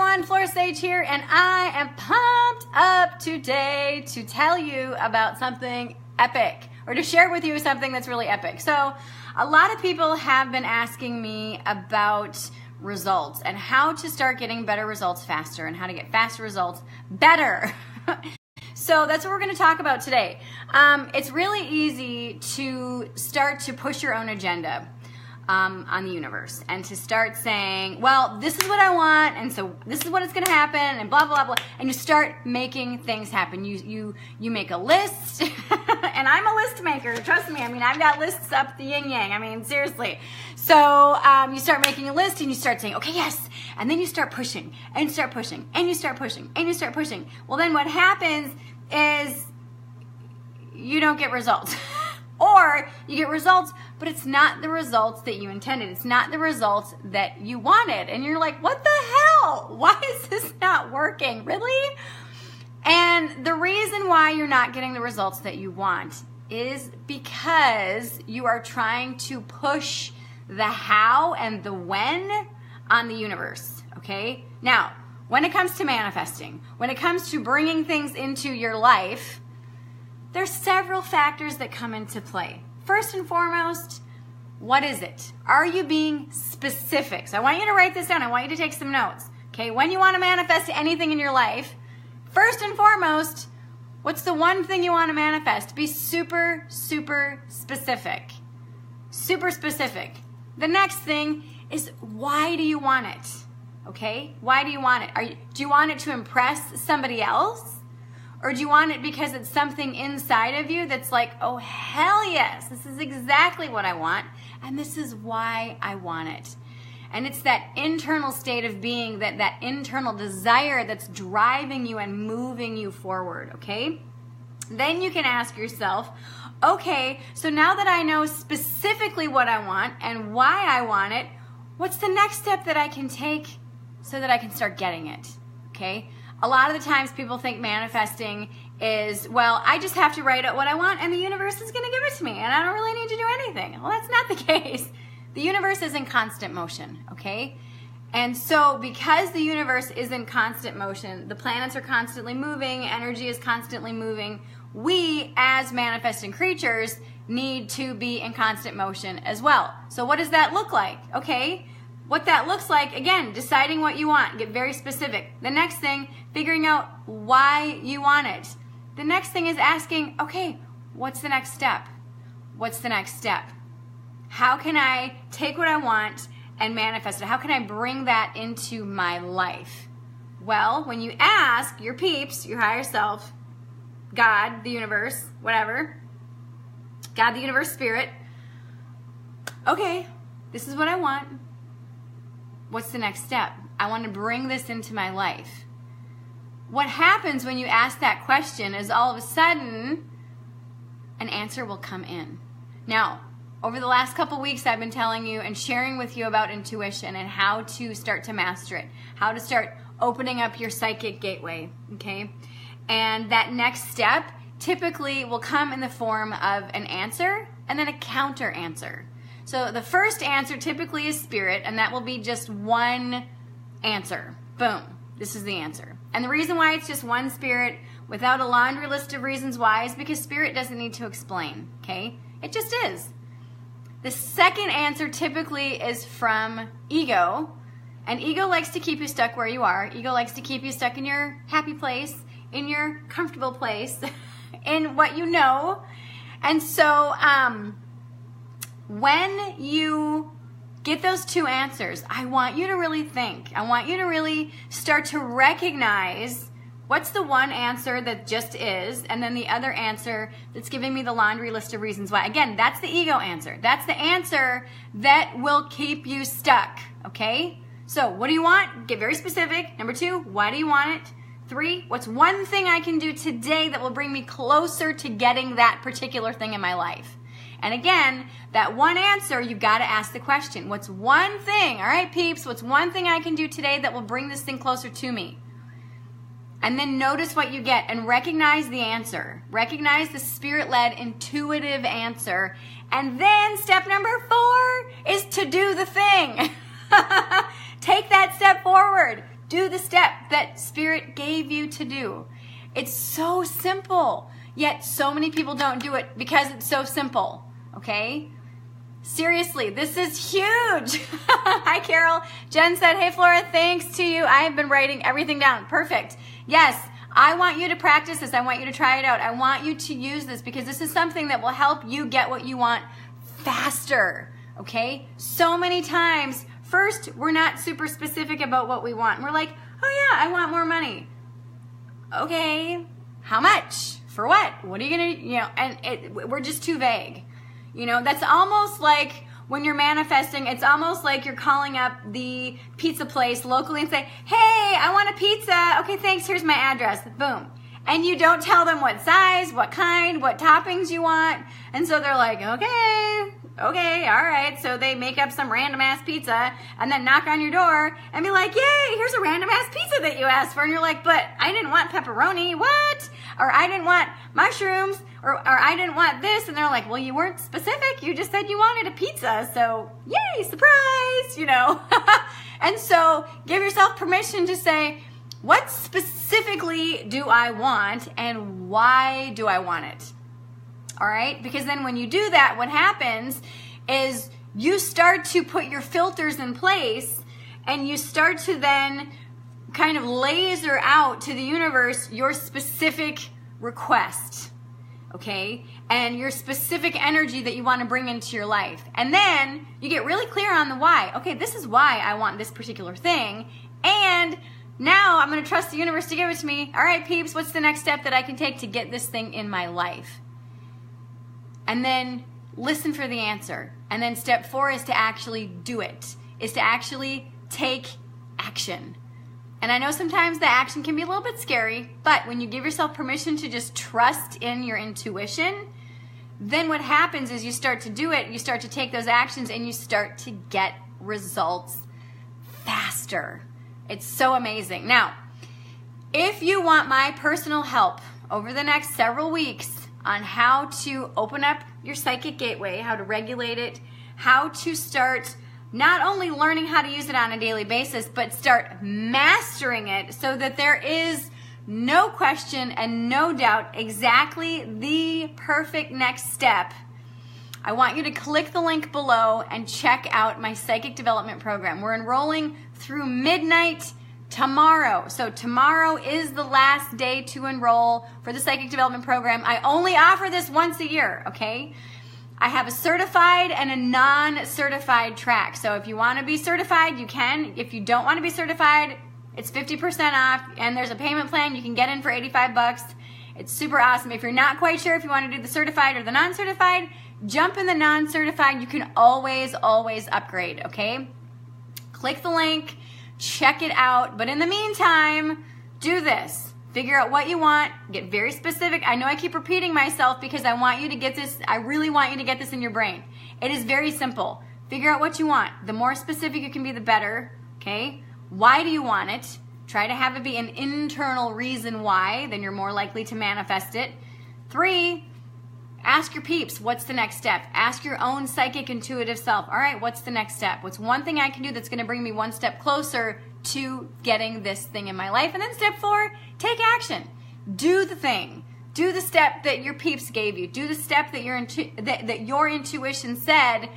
everyone, Flora here, and I am pumped up today to tell you about something epic, or to share with you something that's really epic. So a lot of people have been asking me about results and how to start getting better results faster and how to get faster results better. So that's what we're going to talk about today. It's really easy to start to push your own agenda on the universe and to start saying, well, this is what I want, and so this is what it's going to happen, and blah, blah, blah, and you start making things happen. You make a list, and I'm a list maker, trust me. I mean, I've got lists up the yin-yang. I mean, seriously. So you start making a list, and you start saying, okay, yes, and then you start pushing, and you start pushing, and you start pushing, and you start pushing. Well, then what happens is you don't get results. Or you get results, but it's not the results that you intended. It's not the results that you wanted. And you're like, what the hell? Why is this not working? Really? And the reason why you're not getting the results that you want is because you are trying to push the how and the when on the universe, okay? Now, when it comes to manifesting, when it comes to bringing things into your life, there's several factors that come into play. First and foremost, what is it? Are you being specific? So I want you to write this down. I want you to take some notes. Okay, when you want to manifest anything in your life, first and foremost, what's the one thing you want to manifest? Be super, super specific. Super specific. The next thing is, why do you want it? Okay, why do you want it? Do you want it to impress somebody else? Or do you want it because it's something inside of you that's like, oh, hell yes, this is exactly what I want, and this is why I want it. And it's that internal state of being, that internal desire that's driving you and moving you forward, okay? Then you can ask yourself, okay, so now that I know specifically what I want and why I want it, what's the next step that I can take so that I can start getting it, okay? A lot of the times people think manifesting is, well, I just have to write out what I want and the universe is going to give it to me and I don't really need to do anything. Well, that's not the case. The universe is in constant motion, okay? And so because the universe is in constant motion, the planets are constantly moving, energy is constantly moving, we as manifesting creatures need to be in constant motion as well. So what does that look like? Okay. What that looks like, again, deciding what you want. Get very specific. The next thing, figuring out why you want it. The next thing is asking, okay, what's the next step? What's the next step? How can I take what I want and manifest it? How can I bring that into my life? Well, when you ask your peeps, your higher self, God, the universe, whatever, God, the universe, spirit, okay, this is what I want. What's the next step? I want to bring this into my life. What happens when you ask that question is all of a sudden an answer will come in. Now, over the last couple weeks, I've been telling you and sharing with you about intuition and how to start to master it, how to start opening up your psychic gateway, okay? And that next step typically will come in the form of an answer and then a counter answer. So the first answer typically is spirit, and that will be just one answer. Boom. This is the answer. And the reason why it's just one spirit without a laundry list of reasons why is because spirit doesn't need to explain, okay? It just is. The second answer typically is from ego, and ego likes to keep you stuck where you are. Ego likes to keep you stuck in your happy place, in your comfortable place, in what you know. And so, when you get those two answers, I want you to really think. I want you to really start to recognize what's the one answer that just is, and then the other answer that's giving me the laundry list of reasons why. Again, that's the ego answer. That's the answer that will keep you stuck, okay? So what do you want? Get very specific. Number 2, why do you want it? 3, what's one thing I can do today that will bring me closer to getting that particular thing in my life? And again, that one answer, you've got to ask the question. What's one thing, all right, peeps, what's one thing I can do today that will bring this thing closer to me? And then notice what you get and recognize the answer. Recognize the spirit-led, intuitive answer. And then step number 4 is to do the thing. Take that step forward. Do do the step that Spirit gave you to do. It's so simple, yet so many people don't do it because it's so simple, okay? Seriously, this is huge. Hi, Carol. Jen said, hey, Flora, thanks to you. I have been writing everything down. Perfect. Yes, I want you to practice this. I want you to try it out. I want you to use this because this is something that will help you get what you want faster, okay? So many times, first, we're not super specific about what we want. We're like, oh yeah, I want more money. Okay, how much? For what? What are you gonna, and we're just too vague. That's almost like when you're manifesting, it's almost like you're calling up the pizza place locally and say, hey, I want a pizza. Okay, thanks, here's my address. Boom. And you don't tell them what size, what kind, what toppings you want. And so they're like, okay, all right. So they make up some random ass pizza and then knock on your door and be like, yay, here's a random ass pizza that you asked for. And you're like, but I didn't want pepperoni, what? Or I didn't want mushrooms, or I didn't want this. And they're like, well, you weren't specific. You just said you wanted a pizza. So yay, surprise, And so give yourself permission to say, what specifically do I want and why do I want it? All right? Because then when you do that, what happens is you start to put your filters in place and you start to then kind of laser out to the universe your specific request, okay? And your specific energy that you want to bring into your life. And then you get really clear on the why. Okay, this is why I want this particular thing. And now I'm going to trust the universe to give it to me. All right, peeps, what's the next step that I can take to get this thing in my life? And then listen for the answer. And then step 4 is to actually do it, is to actually take action. And I know sometimes the action can be a little bit scary, but when you give yourself permission to just trust in your intuition, then what happens is you start to do it, you start to take those actions, and you start to get results faster. It's so amazing. Now, if you want my personal help over the next several weeks on how to open up your psychic gateway, how to regulate it, how to start not only learning how to use it on a daily basis, but start mastering it so that there is no question and no doubt exactly the perfect next step, I want you to click the link below and check out my Psychic Development Program. We're enrolling through midnight tomorrow. So tomorrow is the last day to enroll for the Psychic Development Program. I only offer this once a year, okay? I have a certified and a non-certified track. So if you want to be certified, you can. If you don't want to be certified, it's 50% off, and there's a payment plan. You can get in for 85 bucks. It's super awesome. If you're not quite sure if you want to do the certified or the non-certified, jump in the non-certified. You can always upgrade, okay? Click the link, check it out. But in the meantime, do this. Figure out what you want, get very specific. I know I keep repeating myself because I want you to get this, I really want you to get this in your brain. It is very simple. Figure out what you want. The more specific you can be, the better, okay? Why do you want it? Try to have it be an internal reason why, then you're more likely to manifest it. 3, ask your peeps, what's the next step? Ask your own psychic intuitive self, all right, what's the next step? What's one thing I can do that's gonna bring me one step closer to getting this thing in my life? And then step 4, take action. Do the thing. Do the step that your peeps gave you. Do the step that your intuition said,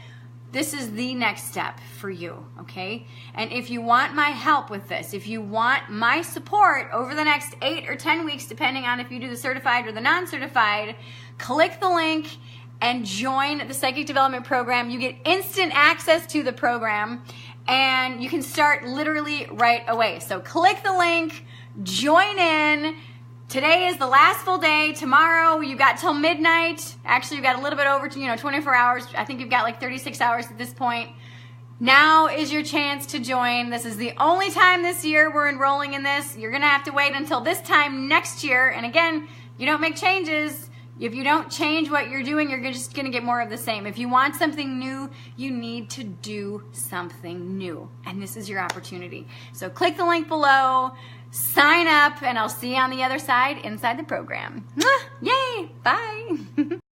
this is the next step for you, okay? And if you want my help with this, if you want my support over the next 8 or 10 weeks, depending on if you do the certified or the non-certified, click the link and join the Psychic Development Program. You get instant access to the program, and you can start literally right away. So click the link, join in. Today is the last full day. Tomorrow you got till midnight. Actually, you've got a little bit over to 24 hours. I think you've got like 36 hours at this point. Now is your chance to join. This is the only time this year we're enrolling in this. You're gonna have to wait until this time next year. And again, you don't make changes. If you don't change what you're doing, you're just gonna get more of the same. If you want something new, you need to do something new. And this is your opportunity. So click the link below, sign up, and I'll see you on the other side inside the program. Yay, bye.